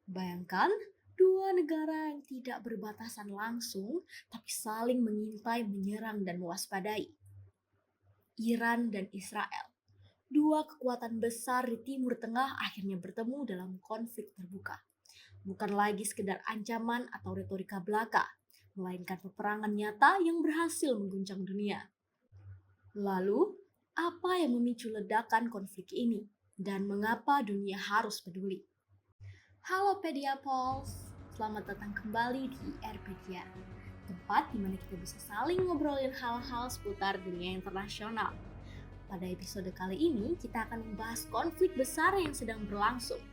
Bayangkan dua negara yang tidak berbatasan langsung tapi saling mengintai, menyerang dan mewaspadai. Iran dan Israel. Dua kekuatan besar di Timur Tengah akhirnya bertemu dalam konflik terbuka. Bukan lagi sekedar ancaman atau retorika belaka, melainkan peperangan nyata yang berhasil mengguncang dunia. Lalu, apa yang memicu ledakan konflik ini dan mengapa dunia harus peduli? Halo Pediapols, selamat datang kembali di RPedia, tempat di mana kita bisa saling ngobrolin hal-hal seputar dunia internasional. Pada episode kali ini, kita akan membahas konflik besar yang sedang berlangsung,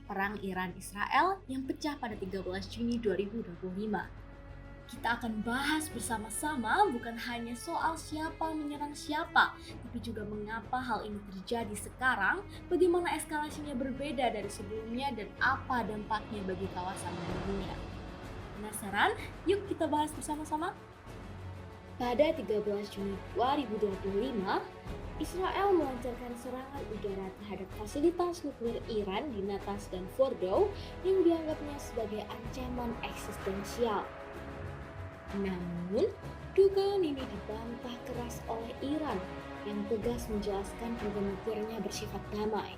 Perang Iran-Israel yang pecah pada 13 Juni 2025. Kita akan bahas bersama-sama bukan hanya soal siapa menyerang siapa, tapi juga mengapa hal ini terjadi sekarang, bagaimana eskalasinya berbeda dari sebelumnya, dan apa dampaknya bagi kawasan dan dunia. Penasaran? Yuk kita bahas bersama-sama. Pada 13 Juni 2025, Israel melancarkan serangan udara terhadap fasilitas nuklir Iran di Natanz dan Fordow yang dianggapnya sebagai ancaman eksistensial. Namun, dugaan ini dibantah keras oleh Iran yang tegas menjelaskan program nuklirnya bersifat damai.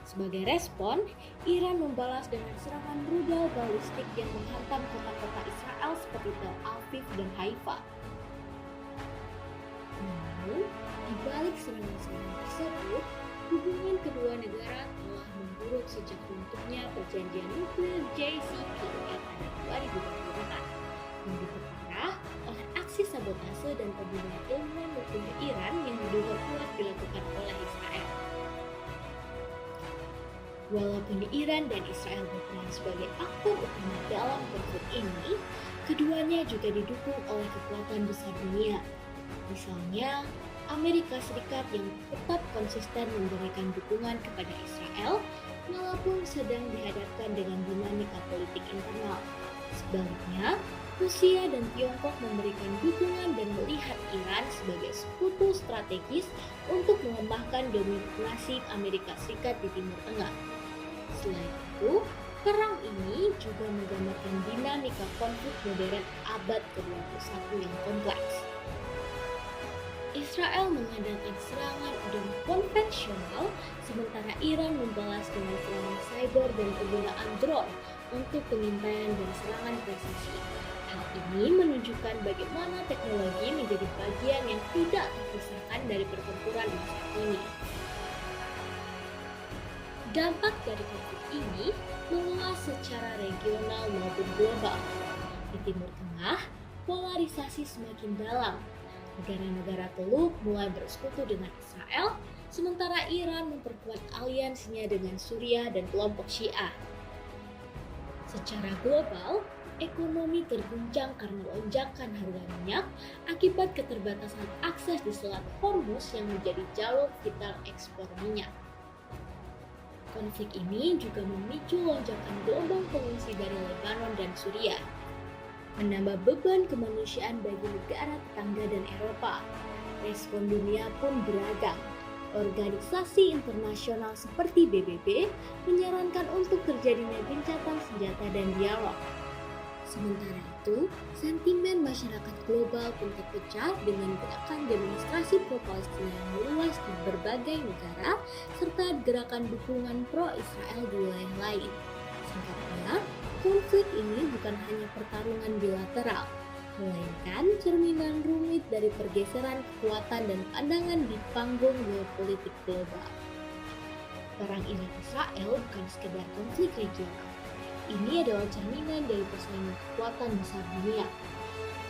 Sebagai respon, Iran membalas dengan serangan rudal balistik yang menghantam kota-kota Israel seperti Tel Aviv dan Haifa. Namun, di balik serangan-serangan tersebut, hubungan kedua negara telah memburuk sejak runtuhnya perjanjian nuklir JCPOA pada 2024 yang diperparah oleh aksi sabotase dan pembunuhan ilmuwan nuklir Iran yang diduga kuat dilakukan oleh Israel. Walaupun Iran dan Israel berperan sebagai aktor utama dalam konflik ini, keduanya juga didukung oleh kekuatan besar dunia. Misalnya, Amerika Serikat yang tetap konsisten memberikan dukungan kepada Israel walaupun sedang dihadapkan dengan dinamika politik internal. Sebaliknya, Rusia dan Tiongkok memberikan dukungan dan melihat Iran sebagai sekutu strategis untuk melemahkan dominasi Amerika Serikat di Timur Tengah. Selain itu, perang ini juga menggambarkan dinamika konflik modern abad ke-21 yang kompleks. Israel mengandalkan serangan udara konvensional, sementara Iran membalas dengan serangan cyber dan penggunaan drone untuk pengintaian dan serangan presisi. Hal ini menunjukkan bagaimana teknologi menjadi bagian yang tidak terpisahkan dari pertempuran masa kini. Dampak dari konflik ini meluas secara regional maupun global. Di Timur Tengah, polarisasi semakin dalam. Negara-negara Teluk mulai bersekutu dengan Israel, sementara Iran memperkuat aliansinya dengan Suriah dan kelompok Syiah. Secara global, ekonomi terguncang karena lonjakan harga minyak akibat keterbatasan akses di Selat Hormuz yang menjadi jalur vital ekspor minyak. Konflik ini juga memicu lonjakan gelombang pengungsi dari Lebanon dan Suriah, menambah beban kemanusiaan bagi negara tetangga dan Eropa. Respon dunia pun beragam. Organisasi internasional seperti PBB menyarankan untuk terjadinya gencatan senjata dan dialog. Sementara itu, sentimen masyarakat global pun terpecah dengan gerakan demonstrasi pro-Palestina yang meluas di berbagai negara serta gerakan dukungan pro-Israel di wilayah lain. Singkatnya, konflik ini bukan hanya pertarungan bilateral, melainkan cerminan rumit dari pergeseran kekuatan dan pandangan di panggung geopolitik global. Perang Iran-Israel bukan sekedar konflik regional. Ini adalah cerminan dari persaingan kekuatan besar dunia.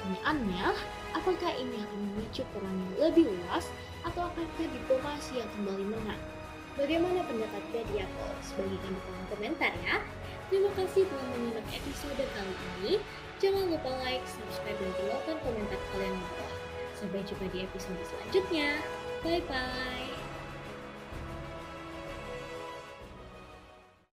Pertanyaannya, apakah ini akan memicu perang yang lebih luas atau akankah diplomasi yang kembali menang? Bagaimana pendapat Pediapols? Bagikan di kolom komentar ya. Terima kasih telah menyimak episode kali ini. Jangan lupa like, subscribe, dan tinggalkan komentar kalian di bawah. Sampai jumpa di episode selanjutnya. Bye-bye.